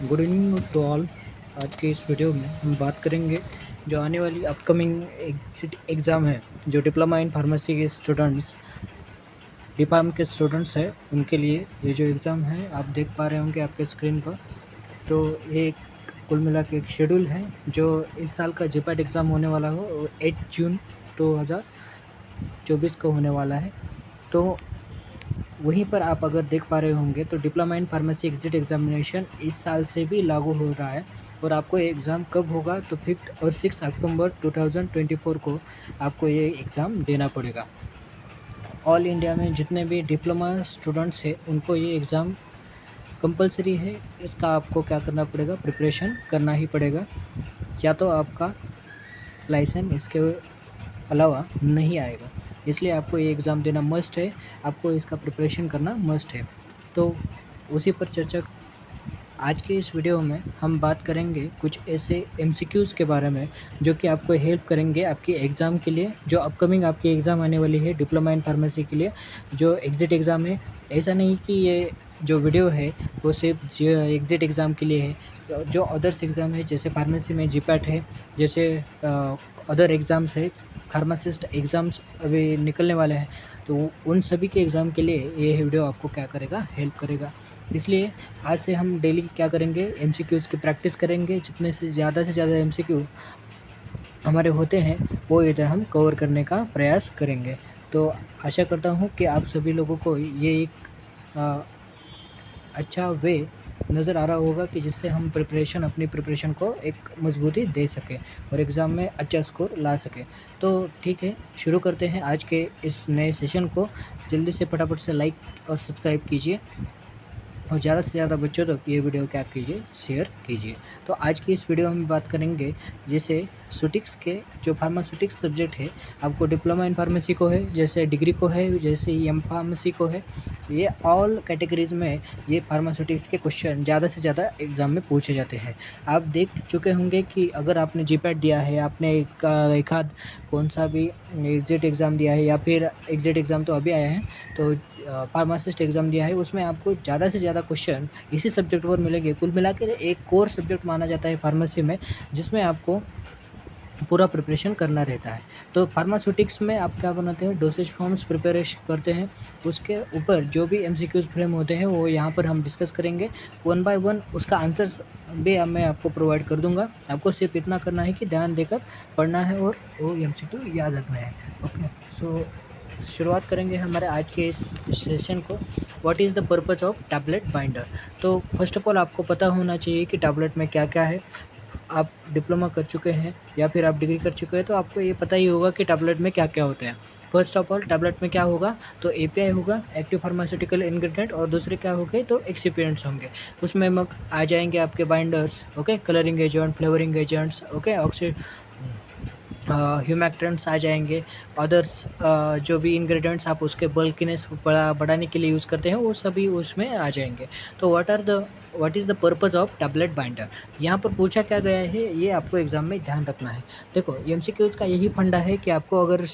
Good evening to all. आज के इस वीडियो में हम बात करेंगे जो आने वाली अपकमिंग एग्जिट एग्ज़ाम है, जो डिप्लोमा इन फार्मेसी के स्टूडेंट्स डिपार्टमेंट के स्टूडेंट्स हैं उनके लिए ये जो एग्ज़ाम है आप देख पा रहे होंगे आपके स्क्रीन पर। तो ये कुल मिला के एक शेड्यूल है जो इस साल का जीपैट एग्ज़ाम होने वाला हो 8 जून 2024 को होने वाला है। तो वहीं पर आप अगर देख पा रहे होंगे तो diploma in pharmacy exit examination इस साल से भी लागू हो रहा है। और आपको ये एग्ज़ाम कब होगा तो 5 और 6 अक्टूबर 2024 को आपको ये एग्ज़ाम देना पड़ेगा। ऑल इंडिया में जितने भी डिप्लोमा स्टूडेंट्स हैं उनको ये एग्ज़ाम कंपलसरी है। इसका आपको क्या करना पड़ेगा, प्रिपरेशन करना ही पड़ेगा, या तो आपका लाइसेंस इसके अलावा नहीं आएगा। इसलिए आपको ये एग्ज़ाम देना मस्ट है, आपको इसका प्रिपरेशन करना मस्ट है। तो उसी पर चर्चा आज के इस वीडियो में हम बात करेंगे कुछ ऐसे एमसीक्यूज़ के बारे में जो कि आपको हेल्प करेंगे आपकी एग्ज़ाम के लिए, जो अपकमिंग आपकी एग्ज़ाम आने वाली है डिप्लोमा इन फार्मेसी के लिए जो एग्ज़िट एग्ज़ाम है। ऐसा नहीं कि ये जो वीडियो है वो सिर्फ एग्ज़िट एग्ज़ाम के लिए है, जो अदर्स एग्ज़ाम है जैसे फार्मेसी में जीपैट है, जैसे अदर एग्ज़ाम्स है, फार्मासिस्ट एग्ज़ाम्स अभी निकलने वाले हैं, तो उन सभी के एग्ज़ाम के लिए ये वीडियो आपको क्या करेगा, हेल्प करेगा। इसलिए आज से हम डेली क्या करेंगे, एमसीक्यूज़ की प्रैक्टिस करेंगे। जितने से ज़्यादा एमसीक्यू हमारे होते हैं वो इधर हम कवर करने का प्रयास करेंगे। तो आशा करता हूँ कि आप सभी लोगों को ये एक अच्छा वे नज़र आ रहा होगा कि जिससे हम अपनी प्रिपरेशन को एक मजबूती दे सकें और एग्ज़ाम में अच्छा स्कोर ला सकें। तो ठीक है, शुरू करते हैं आज के इस नए सेशन को। जल्दी से फटाफट से लाइक और सब्सक्राइब कीजिए और ज़्यादा से ज़्यादा बच्चों तक ये वीडियो क्या कीजिए, शेयर कीजिए। तो आज की इस वीडियो में बात करेंगे जैसे सुटिक्स के जो फार्मास्यूटिक्स सब्जेक्ट है, आपको डिप्लोमा इन फार्मेसी को है, जैसे डिग्री को है, जैसे एम फार्मेसी को है, ये ऑल कैटेगरीज़ में ये फार्मास्यूटिक्स के क्वेश्चन ज़्यादा से ज़्यादा एग्ज़ाम में पूछे जाते हैं। आप देख चुके होंगे कि अगर आपने जीपैट दिया है, आपने एक आध कौन सा भी एग्जिट एग्ज़ाम दिया है या फिर एग्जिट एग्ज़ाम तो अभी आया है, तो फार्मासिस्ट एग्ज़ाम दिया है, उसमें आपको ज़्यादा से ज़्यादा क्वेश्चन इसी सब्जेक्ट पर मिलेंगे। कुल मिलाकर एक कोर सब्जेक्ट माना जाता है फार्मेसी में, जिसमें आपको पूरा प्रिपरेशन करना रहता है। तो फार्मास्यूटिक्स में आप क्या बनाते हैं, डोसेज फॉर्म्स प्रिपरेशन करते हैं, उसके ऊपर जो भी एमसीक्यूज़ फ्रेम होते हैं वो यहाँ पर हम डिस्कस करेंगे वन बाय वन। उसका आंसर्स भी मैं आपको प्रोवाइड कर दूँगा। आपको सिर्फ इतना करना है कि ध्यान देकर पढ़ना है और वो एमसीक्यू याद रखना है। ओके, सो शुरुआत करेंगे हमारे आज के इस सेशन को। What is the purpose of tablet binder. तो फर्स्ट ऑफ ऑल आपको पता होना चाहिए कि टैबलेट में क्या क्या है। आप डिप्लोमा कर चुके हैं या फिर आप डिग्री कर चुके हैं तो आपको ये पता ही होगा कि टैबलेट में क्या क्या होते हैं। फर्स्ट ऑफ ऑल टैबलेट में क्या होगा, तो एपीआई होगा, एक्टिव फार्मास्यूटिकल इंग्रेडिएंट, और दूसरे क्या होंगे तो एक्सिपिएंट्स होंगे। उसमें आ जाएंगे आपके binders, okay, colouring agent, flavouring agents, okay, humectants आ जाएंगे। अदर्स जो भी इंग्रेडिएंट्स आप उसके बल्कीनेस बढ़ाने के लिए यूज़ करते हैं वो सभी उसमें आ जाएंगे। तो what is the purpose of tablet binder, यहाँ पर पूछा क्या गया है ये आपको एग्ज़ाम में ध्यान रखना है। देखो, एमसीक्यूज़ का यही फंडा है कि आपको अगर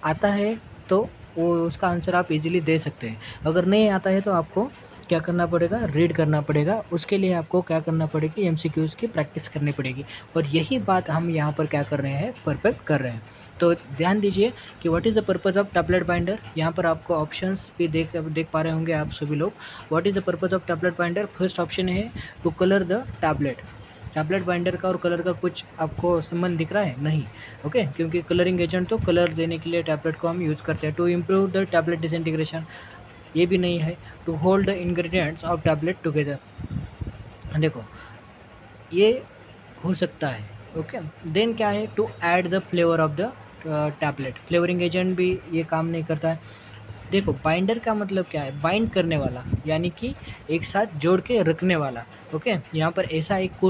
आता है तो वो उसका आंसर आप इजीली दे सकते हैं, अगर नहीं आता है तो आपको क्या करना पड़ेगा, रीड करना पड़ेगा। उसके लिए आपको क्या करना पड़ेगी, एमसीक्यूज़ की प्रैक्टिस करनी पड़ेगी। और यही बात हम यहाँ पर क्या कर रहे हैं, परफेक्ट कर रहे हैं। तो ध्यान दीजिए कि what is the purpose of tablet binder. यहाँ पर आपको ऑप्शंस भी देख पा रहे होंगे आप सभी लोग। What is the purpose of tablet binder, first option है to colour the tablet. Tablet binder का और कलर का कुछ आपको संबंध दिख रहा है, नहीं, ओके, क्योंकि कलरिंग एजेंट तो कलर देने के लिए टैबलेट को हम यूज़ करते हैं। To improve the tablet disintegration, ये भी नहीं है। To hold the ingredients of tablet together, देखो ये हो सकता है, ओके। देन क्या है, to add the flavour of the tablet, flavouring agent भी ये काम नहीं करता है। देखो, बाइंडर का मतलब क्या है, बाइंड करने वाला, यानी कि एक साथ जोड़ के रखने वाला, ओके। यहाँ पर ऐसा एक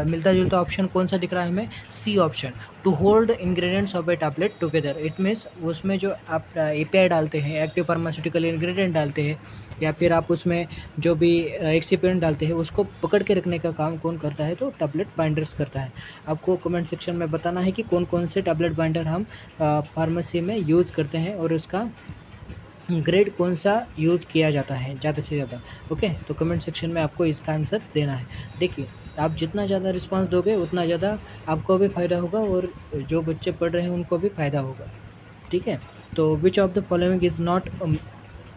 मिलता जुलता ऑप्शन कौन सा दिख रहा है हमें, C option, to hold ingredients of a tablet together. It means उसमें जो आप एपीआई डालते हैं, एक्टिव फार्मास्यूटिकल इंग्रेडिएंट डालते हैं, या फिर आप उसमें जो भी एक्सिपिएंट डालते हैं उसको पकड़ के रखने का काम कौन करता है, तो टैबलेट बाइंडर्स करता है। आपको कमेंट सेक्शन में बताना है कि कौन कौन से टैबलेट बाइंडर हम फार्मेसी में यूज़ करते हैं और उसका ग्रेड कौन सा यूज़ किया जाता है ज़्यादा से ज़्यादा। ओके, तो कमेंट सेक्शन में आपको इसका आंसर देना है। देखिए, आप जितना ज़्यादा रिस्पांस दोगे उतना ज़्यादा आपको भी फ़ायदा होगा और जो बच्चे पढ़ रहे हैं उनको भी फ़ायदा होगा। ठीक है, तो विच of the following is not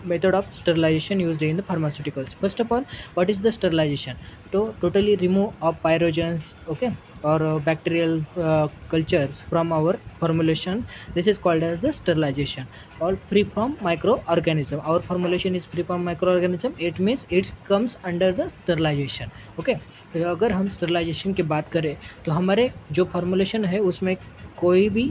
method of sterilization used in the pharmaceuticals? First of all, what is the sterilization? To totally remove of pyrogens, okay, or bacterial cultures from our formulation. This is called as the sterilization. Or free from microorganism. Our formulation is free from microorganism. It means it comes under the sterilization. Okay, तो अगर हम sterilization की बात करें तो हमारे जो formulation है उसमें कोई भी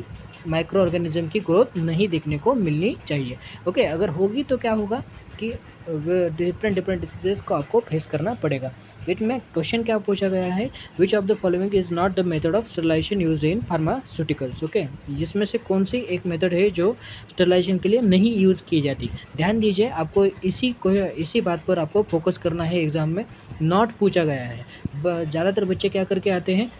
माइक्रो ऑर्गेनिज्म की ग्रोथ नहीं देखने को मिलनी चाहिए। ओके, अगर होगी तो क्या होगा कि डिफरेंट डिसीजेस को आपको फेस करना पड़ेगा। इट में क्वेश्चन क्या पूछा गया है, which of the following is not the method of sterilisation used in pharmaceuticals. Okay, इसमें से कौन सी एक मेथड है जो स्टरलाइजेशन के लिए नहीं यूज़ की जाती। ध्यान दीजिए, आपको इसी बात पर आपको फोकस करना है। एग्ज़ाम में नॉट पूछा गया है। ज़्यादातर बच्चे क्या करके आते हैं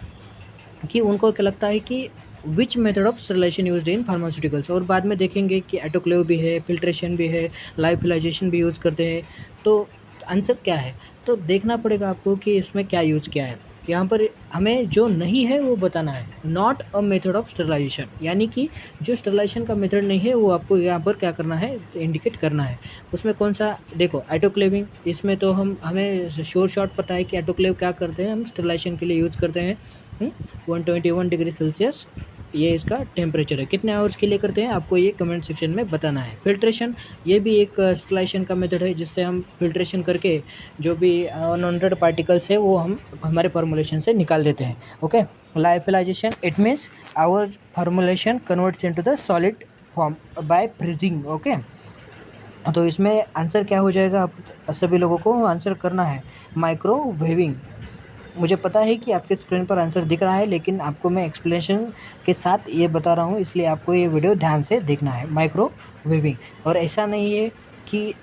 कि उनको क्या लगता है कि which method of sterilisation used in pharmaceuticals, और बाद में देखेंगे कि ऑटोक्लेव भी है, फिल्ट्रेशन भी है, लाइफिलाइजेशन भी यूज़ करते हैं। तो आंसर क्या है, तो देखना पड़ेगा आपको कि इसमें क्या यूज़ किया है। यहाँ पर हमें जो नहीं है वो बताना है, not a method of sterilisation, यानी कि जो स्टरलाइजेशन का मेथड नहीं है वो आपको यहाँ पर क्या करना है, इंडिकेट करना है। उसमें कौन सा, देखो ऑटोक्लेविंग, इसमें तो हमें श्योर शॉट पता है कि ऑटोक्लेव क्या करते हैं, हम स्टरलाइजेशन के लिए यूज़ करते हैं। 121 डिग्री सेल्सियस ये इसका टेम्परेचर है। कितने आवर्स के लिए करते हैं आपको ये कमेंट सेक्शन में बताना है। फिल्ट्रेशन, ये भी एक स्टरलाइजेशन का मेथड है जिससे हम फिल्ट्रेशन करके जो भी अनवांटेड पार्टिकल्स है वो हम हमारे फॉर्मुलेशन से निकाल देते हैं। Okay, lyophilisation, it means our formulation converts into the solid form by freezing. Okay, तो इसमें आंसर क्या हो जाएगा, आप सभी लोगों को आंसर करना है माइक्रोवेविंग। मुझे पता है कि आपके स्क्रीन पर आंसर दिख रहा है, लेकिन आपको मैं एक्सप्लेनेशन के साथ ये बता रहा हूँ, इसलिए आपको ये वीडियो ध्यान से देखना है, माइक्रोवेविंग। और ऐसा नहीं है कि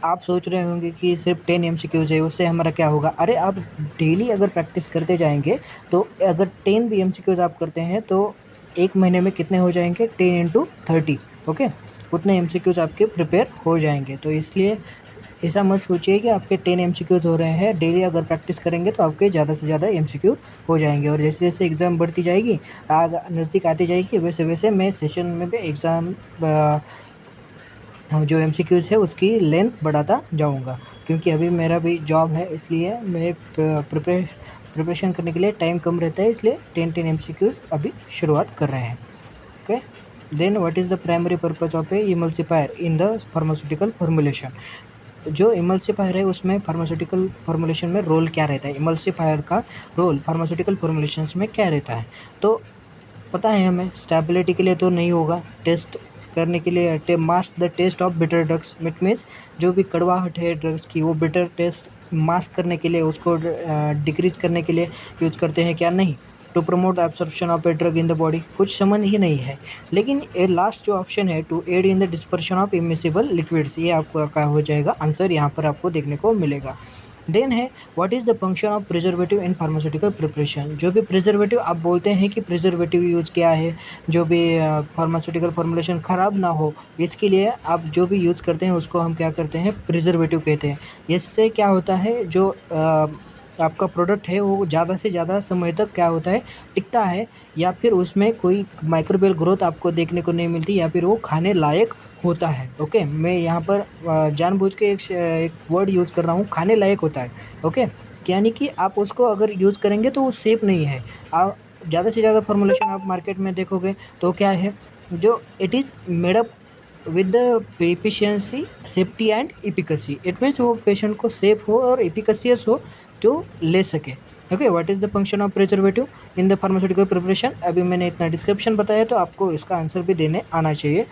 आप सोच रहे होंगे कि सिर्फ 10 MCQs है उससे हमारा क्या होगा। अरे आप डेली अगर प्रैक्टिस करते जाएंगे तो अगर 10 भी MCQs आप करते हैं तो एक महीने में कितने हो जाएंगे, 10 × 30। ओके, उतने MCQs आपके प्रिपेयर हो जाएंगे। तो इसलिए ऐसा मत सोचिए कि आपके 10 MCQs हो रहे हैं। डेली अगर प्रैक्टिस करेंगे तो आपके ज़्यादा से ज़्यादा MCQ हो जाएंगे। और जैसे जैसे एग्ज़ाम बढ़ती जाएगी, नज़दीक आती जाएगी, वैसे वैसे मैं सेशन में भी एग्ज़ाम जो MCQs है उसकी लेंथ बढ़ाता जाऊंगा, क्योंकि अभी मेरा भी जॉब है, इसलिए मैं प्रिपरेशन करने के लिए टाइम कम रहता है, इसलिए 10 MCQs अभी शुरुआत कर रहे हैं। Okay, then what is the primary purpose of a emulsifier in the pharmaceutical formulation. जो इमल्सिफायर है उसमें फार्मास्यूटिकल फॉर्मुलेशन में रोल क्या रहता है, इमल्सिफायर का रोल फार्मास्यूटिकल फॉर्मुलेशंस में क्या रहता है। तो पता है हमें, स्टेबिलिटी के लिए तो नहीं होगा, टेस्ट करने के लिए mask the taste of bitter drugs, it means जो भी कड़वाहट है ड्रग्स की वो बिटर टेस्ट मास्क करने के लिए, उसको डिक्रीज करने के लिए यूज करते हैं क्या, नहीं। To promote the absorption of a drug in the body, कुछ संबंध ही नहीं है। लेकिन ये लास्ट जो ऑप्शन है, to aid in the dispersion of immiscible liquids, ये आपको क्या हो जाएगा, आंसर यहाँ पर आपको देखने को मिलेगा। देन है what is the function of preservative in pharmaceutical preparation. जो भी प्रिजर्वेटिव आप बोलते हैं कि प्रिजर्वेटिव यूज़ किया है, जो भी फार्मास्यूटिकल फॉर्मुलेशन ख़राब ना हो, इसके लिए आप जो भी यूज़ करते हैं उसको हम क्या करते हैं, प्रिजर्वेटिव कहते हैं। इससे क्या होता है, जो आपका प्रोडक्ट है वो ज़्यादा से ज़्यादा समय तक क्या होता है, टिकता है, या फिर उसमें कोई माइक्रोबियल ग्रोथ आपको देखने को नहीं मिलती, या फिर वो खाने लायक होता है। ओके, मैं यहाँ पर जानबूझ के एक वर्ड यूज़ कर रहा हूँ, खाने लायक होता है। ओके, यानी कि आप उसको अगर यूज़ करेंगे तो वो सेफ नहीं है। आप ज़्यादा से ज़्यादा फॉर्मुलेशन आप मार्केट में देखोगे तो क्या है, जो it is made up with the efficiency, safety and efficacy, it means वो पेशेंट को सेफ हो और एफिकेशियस हो तो ले सके। Okay, what is the function of preservative in the pharmaceutical preparation. अभी मैंने इतना डिस्क्रिप्शन बताया तो आपको इसका आंसर भी देने आना चाहिए।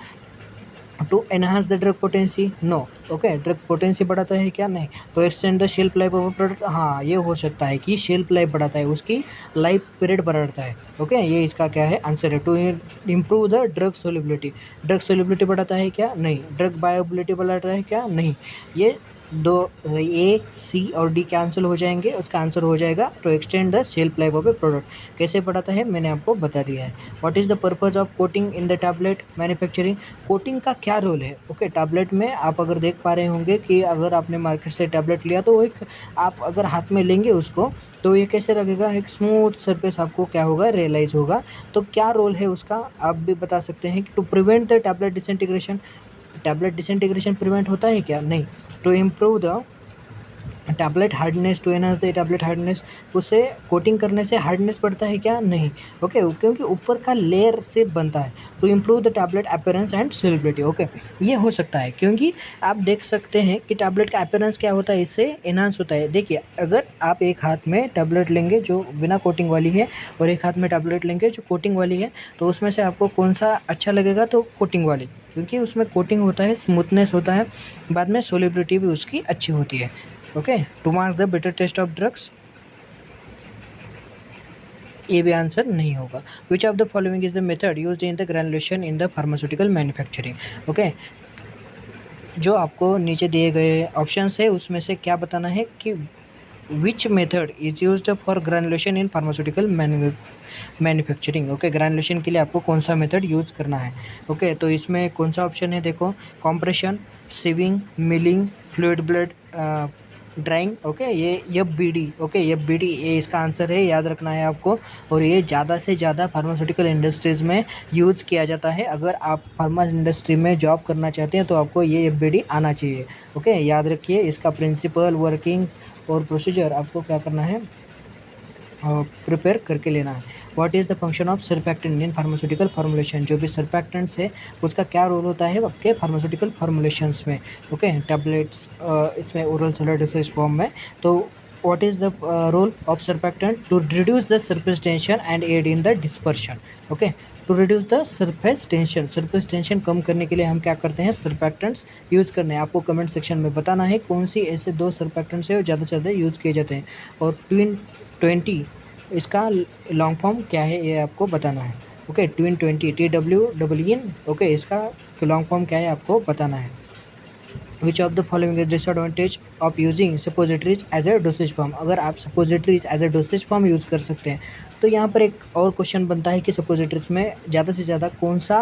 To enhance the drug potency, no. Okay, drug potency बढ़ाता है क्या, नहीं। To extend the shelf life of a product, हाँ ये हो सकता है कि शेल्फ लाइफ बढ़ाता है, उसकी लाइफ पीरियड बढ़ाता है। ओके, ये इसका क्या है, आंसर है। To improve the drug solubility, drug solubility बढ़ाता है क्या, नहीं। ड्रग बायोबिलिटी बढ़ाता है क्या, नहीं। ये दो ए, सी और डी कैंसिल हो जाएंगे, उसका आंसर हो जाएगा to extend the shelf life of a product. कैसे पढ़ाता है मैंने आपको बता दिया है। What is the purpose of coating in the tablet manufacturing, coating का क्या रोल है। ओके, टैबलेट में आप अगर देख पा रहे होंगे कि अगर आपने मार्केट से टैबलेट लिया तो एक आप अगर हाथ में लेंगे उसको तो ये कैसे लगेगा, एक स्मूथ सरफेस आपको क्या होगा रियलाइज़ होगा। तो क्या रोल है उसका आप भी बता सकते हैं कि to prevent the tablet disintegration, tablet disintegration prevent होता है क्या, नहीं। To improve the tablet hardness, to enhance the tablet hardness, उससे कोटिंग करने से हार्डनेस बढ़ता है क्या, नहीं। ओके, क्योंकि ऊपर का लेयर से बनता है। To improve the tablet appearance and saleability, okay, ये हो सकता है क्योंकि आप देख सकते हैं कि टैबलेट का अपीयरेंस क्या होता है, इससे एनहांस होता है। देखिए, अगर आप एक हाथ में टैबलेट लेंगे जो बिना कोटिंग वाली है और एक हाथ में टैबलेट लेंगे जो कोटिंग वाली है, तो उसमें से आपको कौन सा अच्छा लगेगा, तो कोटिंग वाली, क्योंकि उसमें कोटिंग होता है, स्मूथनेस होता है, बाद में सोलिबिलिटी भी उसकी अच्छी होती है। Okay, to marks the better test of drugs, ये भी आंसर नहीं होगा। Which of the following is the method used in the granulation in the pharmaceutical manufacturing. Okay, जो आपको नीचे दिए गए ऑप्शंस है उसमें से क्या बताना है कि which method is used for granulation in pharmaceutical manufacturing. Okay, granulation के लिए आपको कौन सा मेथड यूज़ करना है। ओके, तो इसमें कौन सा ऑप्शन है, देखो, compression, sieving, milling, fluid bed drying. Okay, ये FBD, ओके, FBD ये इसका आंसर है, याद रखना है आपको। और ये ज़्यादा से ज़्यादा फार्मास्यूटिकल इंडस्ट्रीज़ में यूज़ किया जाता है। अगर आप फार्मा इंडस्ट्री में जॉब करना चाहते हैं तो आपको ये FBD आना चाहिए। ओके, याद रखिए, इसका प्रिंसिपल, वर्किंग और प्रोसीजर आपको क्या करना है, प्रिपेयर करके लेना है। What is the function of surfactant in pharmaceutical formulation, जो भी सर्फैक्टेंट्स है उसका क्या रोल होता है आपके फार्मास्यूटिकल फार्मूलेशंस में। ओके, टैबलेट्स, इसमें ओरल सॉलिड डोसेज फॉर्म में। तो what is the role of surfactant, to reduce the surface tension and aid in the dispersion. Okay, to reduce the surface tension, surface tension कम करने के लिए हम क्या करते हैं, सर्फैक्टेंट्स यूज़ करने हैं। आपको कमेंट सेक्शन में बताना है कौन सी ऐसे दो सर्फैक्टेंट्स है और ज़्यादा से ज़्यादा यूज़ किए जाते हैं। और 20 इसका लॉन्ग फॉर्म क्या है ये आपको बताना है। Okay, twin 20 TWEN। ओके, इसका लॉन्ग फॉर्म क्या है आपको बताना है। Which of the following is disadvantage of using suppositories as a dosage form, अगर आप suppositories as a dosage form use कर सकते हैं तो यहाँ पर एक और क्वेश्चन बनता है कि सपोजिटरीज में ज़्यादा से ज़्यादा कौन सा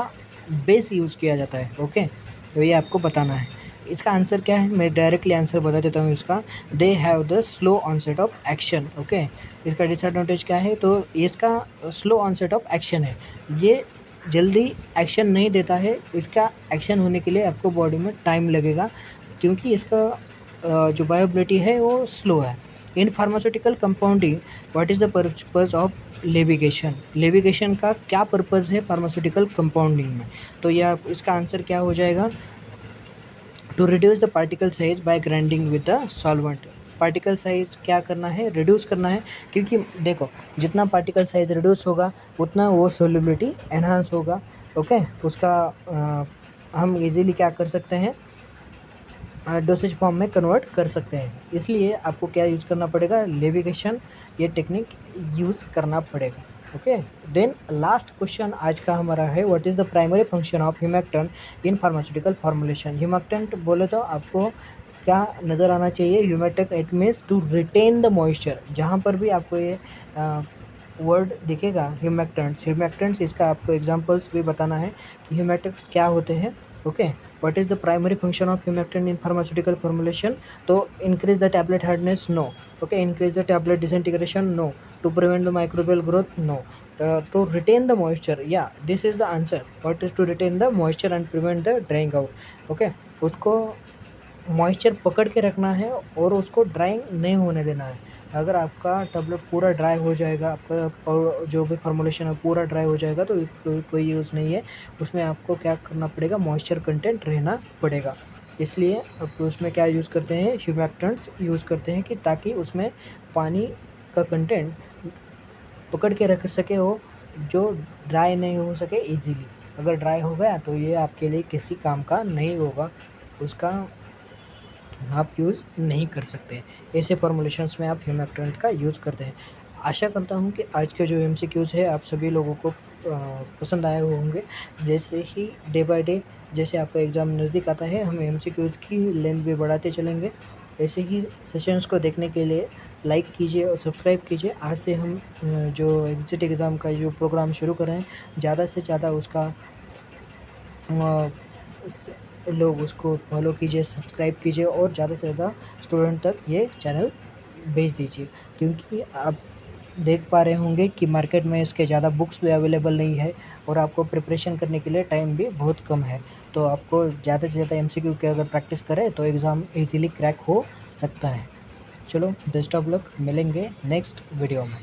बेस यूज़ किया जाता है। ओके, तो ये आपको बताना है। इसका आंसर क्या है, मैं डायरेक्टली आंसर बता देता हूँ इसका। They have the slow onset of action. Okay, इसका डिसएडवांटेज क्या है, तो इसका स्लो ऑनसेट ऑफ एक्शन है, ये जल्दी एक्शन नहीं देता है। इसका एक्शन होने के लिए आपको बॉडी में टाइम लगेगा क्योंकि इसका जो बायोबिलिटी है वो स्लो है। In pharmaceutical compounding what is the purpose of levigation, levigation का क्या पर्पज़ है फार्मास्यूटिकल कंपाउंडिंग में, तो यह इसका आंसर क्या हो जाएगा, to reduce the particle size by grinding with the solvent. Particle size क्या करना है, रिड्यूस करना है, क्योंकि देखो जितना पार्टिकल साइज रिड्यूस होगा उतना वो सोल्युबिलिटी एनहांस होगा। ओके, उसका हम इजीली क्या कर सकते हैं, डोसेज फॉर्म में कन्वर्ट कर सकते हैं। इसलिए आपको क्या यूज़ करना पड़ेगा, लेविगेशन, ये टेक्निक यूज़ करना पड़ेगा। ओके, देन लास्ट क्वेश्चन आज का हमारा है, what is the primary function of humectant in pharmaceutical formulation. Humectant बोले तो आपको क्या नज़र आना चाहिए, humectant it means to retain the moisture. जहाँ पर भी आपको ये वर्ड दिखेगा ह्यूमेक्टेंट्स, ह्यूमेक्टेंट्स, इसका आपको एग्जांपल्स भी बताना है कि ह्यूमेक्टेंट्स क्या होते हैं। Okay, what is the primary function of humectant in pharmaceutical formulation, to increase the tablet hardness, no. Okay, increase the tablet disintegration, no. To prevent the microbial growth, no. To retain the moisture, या this is the answer, what is to retain the moisture and prevent the drying out. Okay, उसको moisture पकड़ के रखना है और उसको drawing नहीं होने देना है। अगर आपका टैबलेट पूरा ड्राई हो जाएगा, आपका जो भी फॉर्मुलेशन है पूरा ड्राई हो जाएगा तो कोई यूज़ नहीं है। उसमें आपको क्या करना पड़ेगा, मॉइस्चर कंटेंट रहना पड़ेगा। इसलिए आप उसमें क्या यूज़ करते हैं, ह्यूमेक्टेंट्स यूज़ करते हैं कि ताकि उसमें पानी का कंटेंट पकड़ के रख सके हो, जो ड्राई नहीं हो सके ईजीली। अगर ड्राई हो गया तो ये आपके लिए किसी काम का नहीं होगा, उसका आप यूज़ नहीं कर सकते। ऐसे फॉर्मुलेशंस में आप ह्यूमेक्टेंट का यूज़ करते हैं। आशा करता हूँ कि आज के जो MCQs है आप सभी लोगों को पसंद आए होंगे। जैसे ही डे बाय डे जैसे आपका एग्ज़ाम नज़दीक आता है हम एमसीक्यूज़ की लेंथ भी बढ़ाते चलेंगे। ऐसे ही सेशंस को देखने के लिए लाइक कीजिए और सब्सक्राइब कीजिए। आज से हम जो एग्ज़िट एग्ज़ाम का जो प्रोग्राम शुरू कर रहे हैं, ज़्यादा से ज़्यादा उसका लोग उसको फॉलो कीजिए, सब्सक्राइब कीजिए और ज़्यादा से ज़्यादा स्टूडेंट तक ये चैनल भेज दीजिए, क्योंकि आप देख पा रहे होंगे कि मार्केट में इसके ज़्यादा बुक्स भी अवेलेबल नहीं है और आपको प्रिपरेशन करने के लिए टाइम भी बहुत कम है। तो आपको ज़्यादा से ज़्यादा एमसीक्यू की अगर प्रैक्टिस करें तो एग्ज़ाम ईज़िली क्रैक हो सकता है। चलो बेस्ट ऑफ लक, मिलेंगे नेक्स्ट वीडियो में।